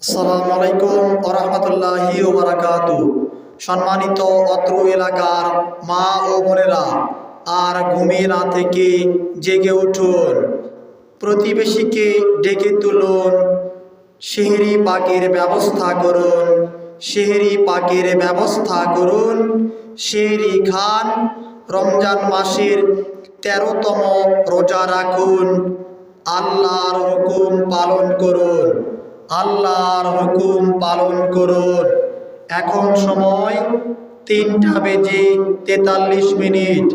আসসালামু আলাইকুম ওয়া রাহমাতুল্লাহি ওয়া বারাকাতুহু। সম্মানিত অত্র এলাকার মা ও বোনেরা, আর ঘুমিয়ে না থেকে জেগে উঠুন, প্রতিবেশীকে ডেকে তুলুন, সেহরি পাকের ব্যবস্থা করুন, সেহরি পাকের ব্যবস্থা করুন, সেহরি খান, রমজান মাসের ১৩তম রোজা রাখুন, আল্লাহর হুকুম পালন করুন, আল্লাহর হুকুম পালন করুন। এখন সময় ৩টা বেজে ৪৩ মিনিট,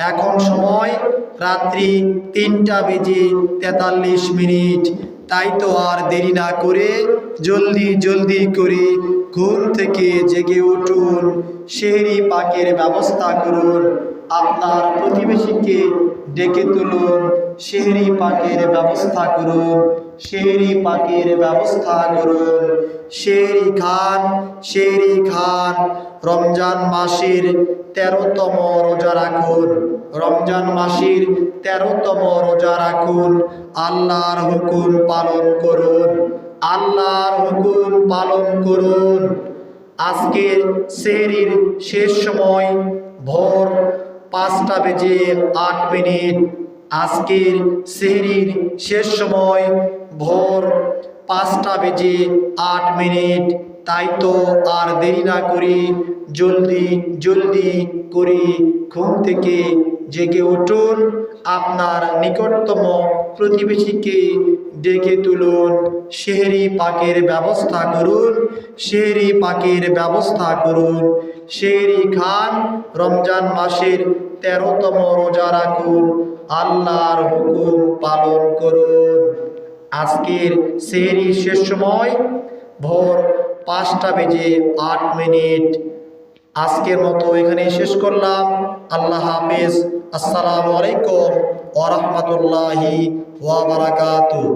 এখন সময় রাত্রি ৩টা বেজে ৪৩ মিনিট। তাই তো আর দেরি না করে জলদি জলদি করে ঘুম থেকে জেগে উঠুন, সেহরি পাকের ব্যবস্থা করুন, আপনার প্রতিবেশীকে ডেকে তুলুন, সেহরি পাকের ব্যবস্থা করুন, সেহরি পাকের ব্যবস্থা করুন। সেহরি খান, সেহরি খান, রমজান মাসের ১৩তম রোজা রাখুন, রমজান মাসের ১৩তম রোজা রাখুন, আল্লাহর হুকুম পালন করুন, আল্লাহর হুকুম পালন করুন। আজকের সেহরির শেষ সময় ভোর ৫টা বেজে ৮ মিনিট। আজকের সেহরির শেষ সময় ভোর ৫টা বেজে ৮ মিনিট। তাই তো আর দেরি না করে জলদি জলদি করে ঘুম থেকে জেগে উঠুন, আপনার নিকটতম প্রতিবেশীকে ডেকে তুলুন, সেহরি পাকের ব্যবস্থা করুন, সেহরি পাকের ব্যবস্থা করুন। সেহরি খান, রমজান মাসের ১৩তম রোজা রাখুন, আল্লাহর হুকুম পালন করুন। আজকের সেহরির শেষ সময় ভোর ৫টা বেজে ৮ মিনিট। আজকের মতো এখানেই শেষ করলাম। আল্লাহ হাফেজ। আসসালামু আলাইকুম ওয়া রাহমাতুল্লাহি ওয়া বারাকাতুহু।